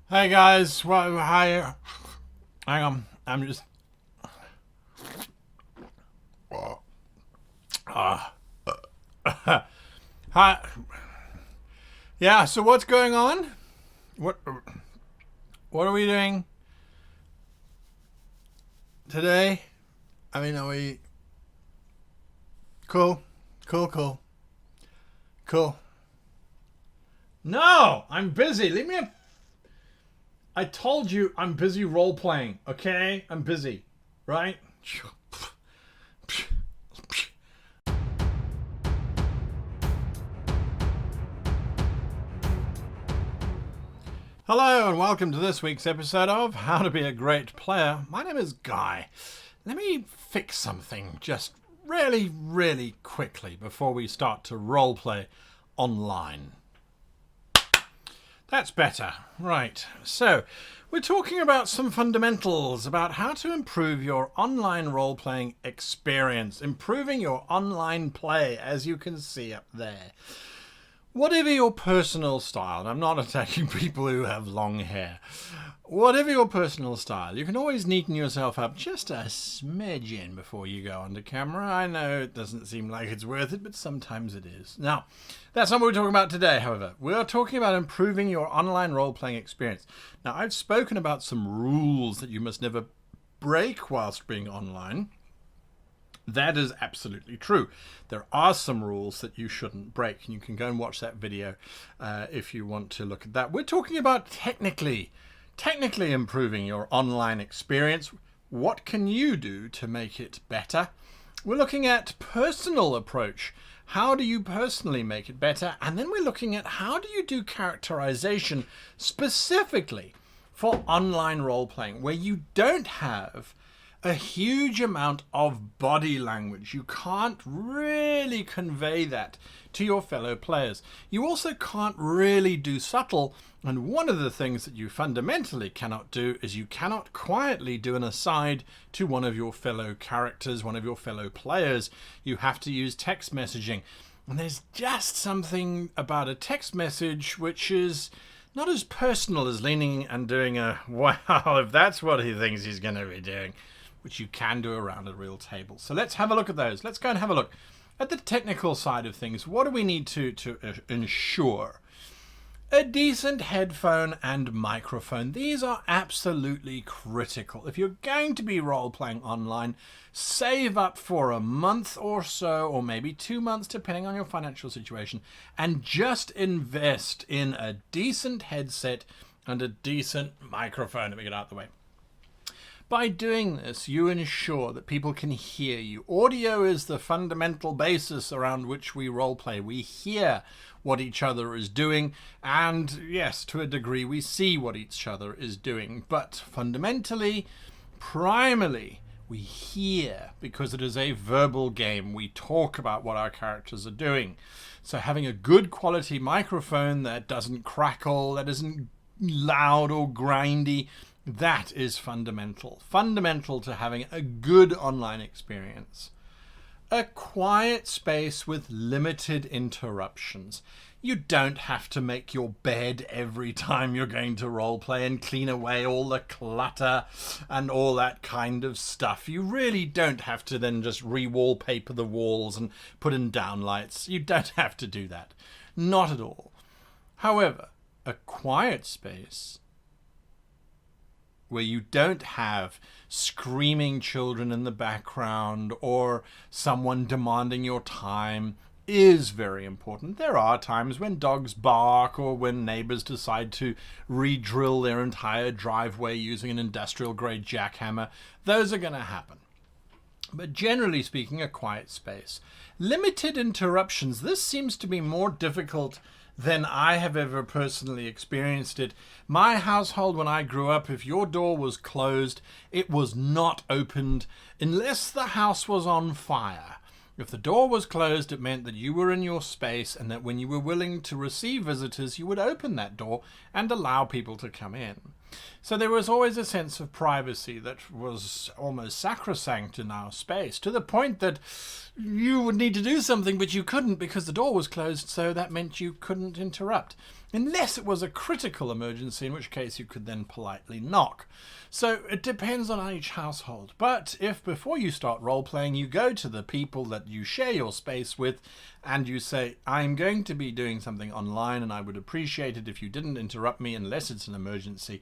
Hey guys, well, hi. Hang on, I'm just. Hi. Yeah. So what's going on? What What are we doing today? I mean, are we cool? Cool. Cool. Cool. No, I'm busy. Leave me. I told you I'm busy role playing. Okay, I'm busy. Right? Hello and welcome to this week's episode of How to Be a Great Player. My name is Guy. Let me fix something just really quickly before we start to roleplay online. That's better. Right. So, we're talking about some fundamentals about how to improve your online role-playing experience, improving your online play, as you can see up there. Whatever your personal style, and I'm not attacking people who have long hair, whatever your personal style, you can always neaten yourself up just a smidgen before you go onto camera. I know it doesn't seem like it's worth it, but sometimes it is. Now, that's not what we're talking about today, however. We're talking about improving your online role-playing experience. Now, I've spoken about some rules that you must never break whilst being online. That is absolutely true. There are some rules that you shouldn't break, and you can go and watch that video if you want to look at that. We're talking about technically improving your online experience. What can you do to make it better? We're looking at personal approach. How do you personally make it better? And then we're looking at how do you do characterization specifically for online role-playing, where you don't have a huge amount of body language. You can't really convey that to your fellow players. You also can't really do subtle, and one of the things that you fundamentally cannot do is you cannot quietly do an aside to one of your fellow characters, one of your fellow players. You have to use text messaging. And there's just something about a text message which is not as personal as leaning and doing a, wow, if that's what he thinks he's going to be doing, which you can do around a real table. So let's have a look at those. Let's go and have a look at the technical side of things. What do we need to ensure? A decent headphone and microphone. These are absolutely critical. If you're going to be role-playing online, save up for a month or so, or maybe 2 months, depending on your financial situation, and just invest in a decent headset and a decent microphone. Let me get out of the way. By doing this, you ensure that people can hear you. Audio is the fundamental basis around which we roleplay. We hear what each other is doing, and yes, to a degree, we see what each other is doing. But fundamentally, primarily, we hear because it is a verbal game. We talk about what our characters are doing. So having a good quality microphone that doesn't crackle, that isn't loud or grindy, that is fundamental to having a good online experience. A quiet space with limited interruptions. You don't have to make your bed every time you're going to roleplay and clean away all the clutter and all that kind of stuff. You really don't have to then just re-wallpaper the walls and put in downlights. You don't have to do that. Not at all. However, a quiet space where you don't have screaming children in the background or someone demanding your time is very important. There are times when dogs bark or when neighbors decide to re-drill their entire driveway using an industrial-grade jackhammer. Those are going to happen. But generally speaking, a quiet space. Limited interruptions. This seems to be more difficult than I have ever personally experienced it. My household, when I grew up, if your door was closed, it was not opened unless the house was on fire. If the door was closed, it meant that you were in your space and that when you were willing to receive visitors, you would open that door and allow people to come in. So there was always a sense of privacy that was almost sacrosanct in our space, to the point that you would need to do something, but you couldn't because the door was closed, so that meant you couldn't interrupt. unless it was a critical emergency, in which case you could then politely knock. So it depends on each household. But if before you start role-playing, you go to the people that you share your space with and you say, I'm going to be doing something online and I would appreciate it if you didn't interrupt me unless it's an emergency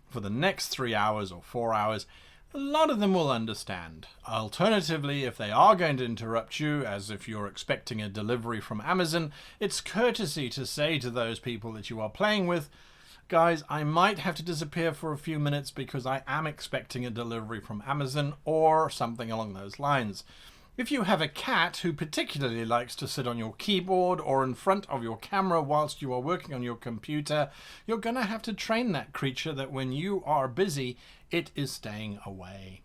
for the next 3 hours or 4 hours, a lot of them will understand. Alternatively, if they are going to interrupt you, as if you're expecting a delivery from Amazon, it's courtesy to say to those people that you are playing with, guys, I might have to disappear for a few minutes because I am expecting a delivery from Amazon or something along those lines. If you have a cat who particularly likes to sit on your keyboard or in front of your camera whilst you are working on your computer, you're going to have to train that creature that when you are busy, it is staying away.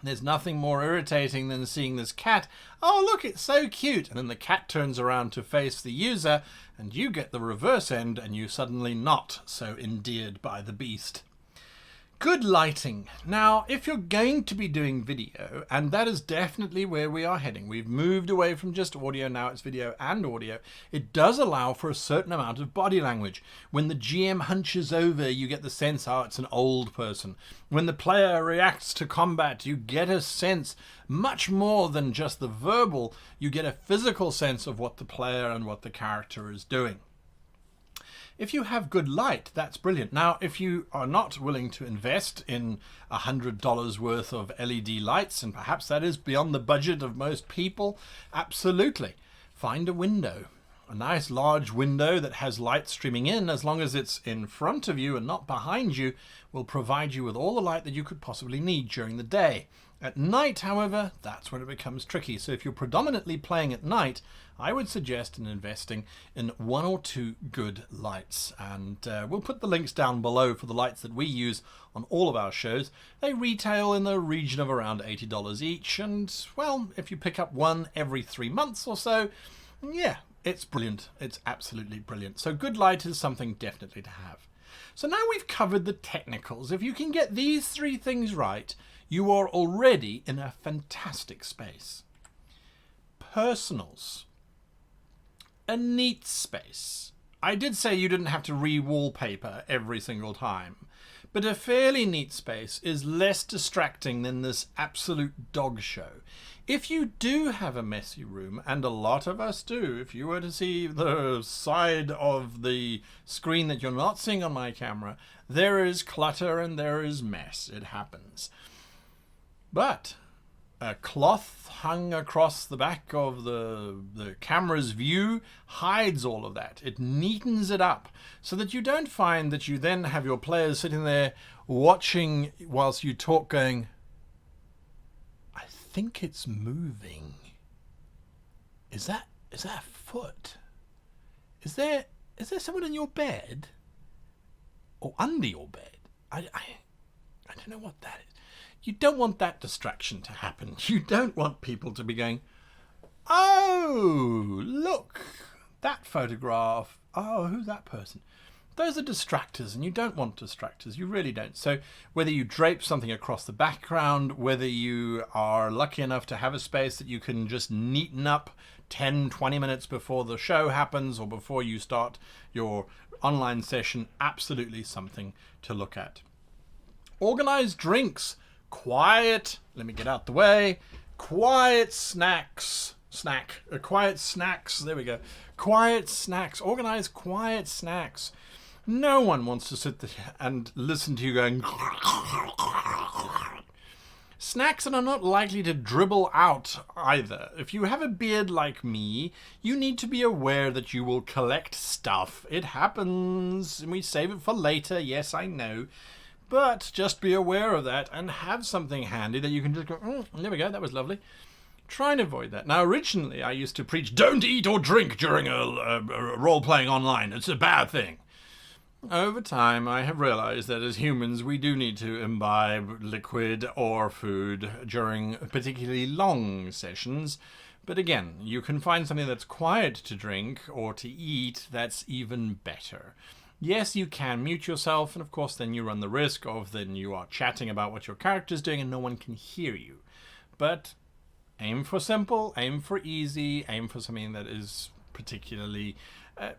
There's nothing more irritating than seeing this cat, oh look, it's so cute, and then the cat turns around to face the user and you get the reverse end and you suddenly not so endeared by the beast. Good lighting. Now, if you're going to be doing video, and that is definitely where we are heading, we've moved away from just audio, now it's video and audio, it does allow for a certain amount of body language. When the GM hunches over, you get the sense, oh, it's an old person. When the player reacts to combat, you get a sense, much more than just the verbal, you get a physical sense of what the player and what the character is doing. If you have good light, that's brilliant. Now, if you are not willing to invest in $100 worth of LED lights, and perhaps that is beyond the budget of most people, absolutely. Find a window. A nice large window that has light streaming in, as long as it's in front of you and not behind you, will provide you with all the light that you could possibly need during the day. At night, however, that's when it becomes tricky. So if you're predominantly playing at night, I would suggest investing in 1 or 2 good lights. And we'll put the links down below for the lights that we use on all of our shows. They retail in the region of around $80 each. And, well, if you pick up one every 3 months or so, yeah, it's brilliant. It's absolutely brilliant. So good light is something definitely to have. So now we've covered the technicals. If you can get these 3 things right, you are already in a fantastic space. Personals. A neat space. I did say you didn't have to re-wallpaper every single time, but a fairly neat space is less distracting than this absolute dog show. If you do have a messy room, and a lot of us do, if you were to see the side of the screen that you're not seeing on my camera, there is clutter and there is mess. It happens. But a cloth hung across the back of the camera's view hides all of that. It neatens it up so that you don't find that you then have your players sitting there watching whilst you talk going, I think it's moving. Is that a foot? Is there someone in your bed? Or under your bed? I don't know what that is. You don't want that distraction to happen. You don't want people to be going, oh, look, that photograph. Oh, who's that person? Those are distractors, and you don't want distractors. You really don't. So whether you drape something across the background, whether you are lucky enough to have a space that you can just neaten up 10, 20 minutes before the show happens or before you start your online session, absolutely something to look at. Organized drinks. Quiet, let me get out the way, quiet snacks, quiet snacks, there we go, quiet snacks, organize quiet snacks. No one wants to sit there and listen to you going snacks that are not likely to dribble out either. If you have a beard like me, you need to be aware that you will collect stuff. It happens, and we save it for later, yes, I know. But just be aware of that and have something handy that you can just go, there we go, that was lovely. Try and avoid that. Now, originally, I used to preach, don't eat or drink during a role-playing online. It's a bad thing. Over time, I have realized that as humans, we do need to imbibe liquid or food during particularly long sessions. But again, you can find something that's quiet to drink or to eat that's even better. Yes, you can mute yourself, and of course then you run the risk of then you are chatting about what your character's doing and no one can hear you. But aim for simple, aim for easy, aim for something that is particularly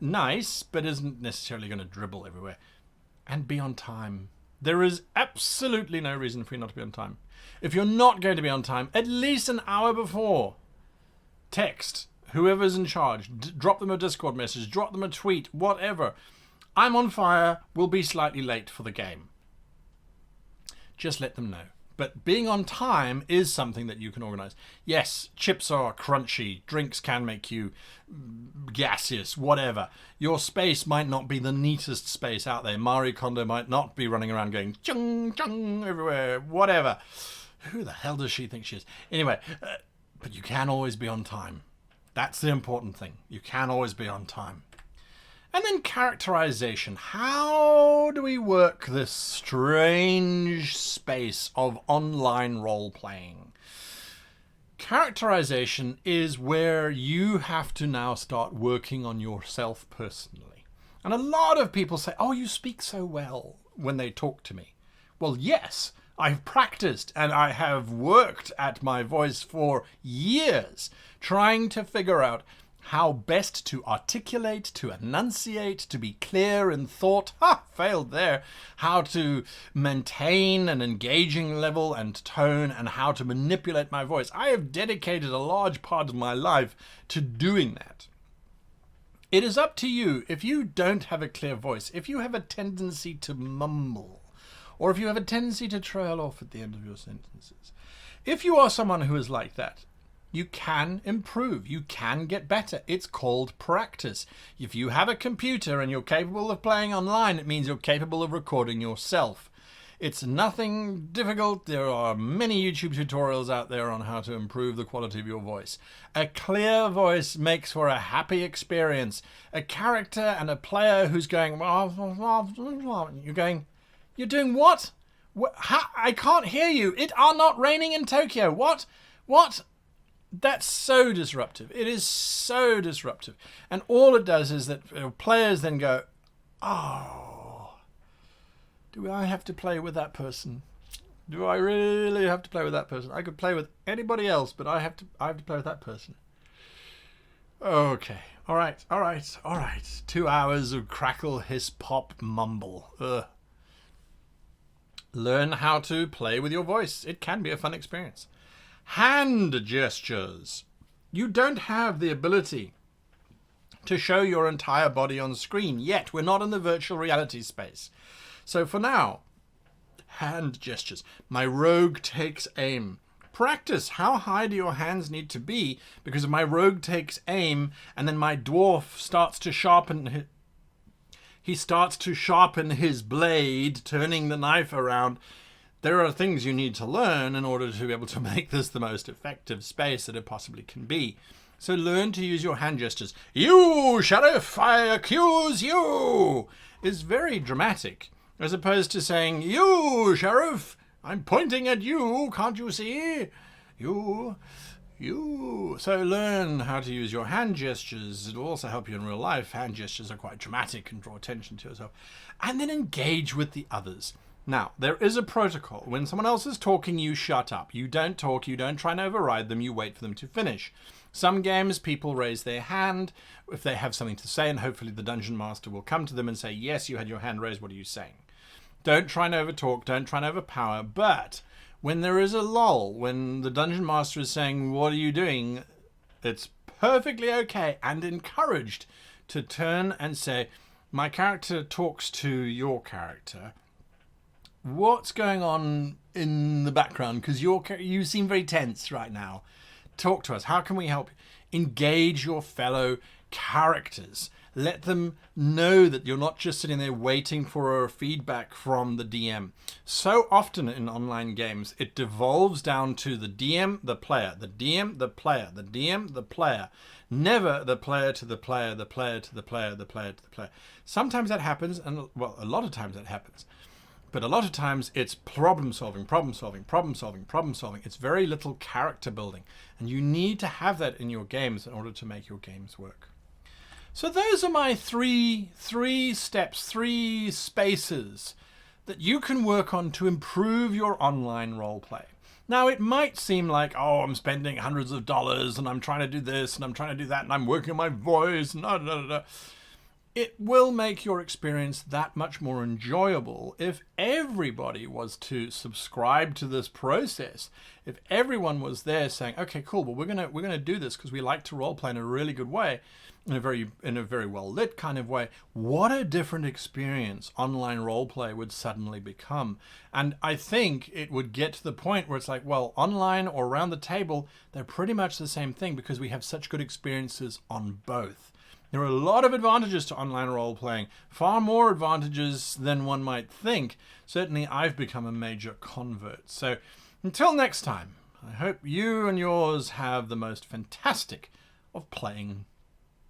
Nice, but isn't necessarily going to dribble everywhere. And be on time. There is absolutely no reason for you not to be on time. If you're not going to be on time, at least an hour before, text whoever's in charge, drop them a Discord message, drop them a tweet, whatever. I'm on fire, we'll be slightly late for the game. Just let them know. But being on time is something that you can organize. Yes, chips are crunchy, drinks can make you gaseous, whatever. Your space might not be the neatest space out there. Marie Kondo might not be running around going chung chung everywhere, whatever. Who the hell does she think she is? Anyway, but you can always be on time. That's the important thing. You can always be on time. And then characterization. How do we work this strange space of online role-playing? Characterization is where you have to now start working on yourself personally. And a lot of people say, oh, you speak so well when they talk to me. Well, yes, I've practiced and I have worked at my voice for years, trying to figure out how best to articulate, to enunciate, to be clear in thought. Failed there. How to maintain an engaging level and tone, and how to manipulate my voice. I have dedicated a large part of my life to doing that. It is up to you. If you don't have a clear voice, if you have a tendency to mumble, or if you have a tendency to trail off at the end of your sentences, if you are someone who is like that, you can improve. You can get better. It's called practice. If you have a computer and you're capable of playing online, it means you're capable of recording yourself. It's nothing difficult. There are many YouTube tutorials out there on how to improve the quality of your voice. A clear voice makes for a happy experience. A character and a player who's going, you're going, you're doing what? I can't hear you. It are not raining in Tokyo. What? That's so disruptive. It is so disruptive. And all it does is that players then go, oh, do I have to play with that person? Do I really have to play with that person? I could play with anybody else, but I have to play with that person. Okay. All right. 2 hours of crackle, hiss, pop, mumble. Ugh. Learn how to play with your voice. It can be a fun experience. Hand gestures. You don't have the ability to show your entire body on screen yet. We're not in the virtual reality space. So for now, hand gestures. My rogue takes aim. Practice. How high do your hands need to be? Because if my rogue takes aim and then my dwarf starts to sharpen his blade, turning the knife around, there are things you need to learn in order to be able to make this the most effective space that it possibly can be. So learn to use your hand gestures. You, Sheriff, I accuse you, is very dramatic, as opposed to saying, you, Sheriff, I'm pointing at you, can't you see? You. So learn how to use your hand gestures. It'll also help you in real life. Hand gestures are quite dramatic and draw attention to yourself. And then engage with the others. Now, there is a protocol. When someone else is talking, you shut up. You don't talk. You don't try and override them. You wait for them to finish. Some games, people raise their hand if they have something to say, and hopefully the dungeon master will come to them and say, yes, you had your hand raised. What are you saying? Don't try and overtalk. Don't try and overpower. But when there is a lull, when the dungeon master is saying, what are you doing? It's perfectly okay and encouraged to turn and say, my character talks to your character. What's going on in the background? Because you seem very tense right now. Talk to us. How can we help? Engage your fellow characters. Let them know that you're not just sitting there waiting for feedback from the DM. So often in online games, it devolves down to the DM, the player, the DM, the player, the DM, the player. Never the player to the player, the player to the player, the player to the player. Sometimes that happens, and well, a lot of times that happens. But a lot of times it's problem solving. It's very little character building. And you need to have that in your games in order to make your games work. So those are my three steps, 3 spaces that you can work on to improve your online roleplay. Now, it might seem like, oh, I'm spending hundreds of dollars and I'm trying to do this and I'm trying to do that and I'm working on my voice. it will make your experience that much more enjoyable if everybody was to subscribe to this process. If everyone was there saying, okay, cool, well, we're gonna do this because we like to role play in a really good way, in a very well lit kind of way. What a different experience online role play would suddenly become. And I think it would get to the point where it's like, well, online or around the table, they're pretty much the same thing because we have such good experiences on both. There are a lot of advantages to online role-playing, far more advantages than one might think. Certainly, I've become a major convert. So until next time, I hope you and yours have the most fantastic of playing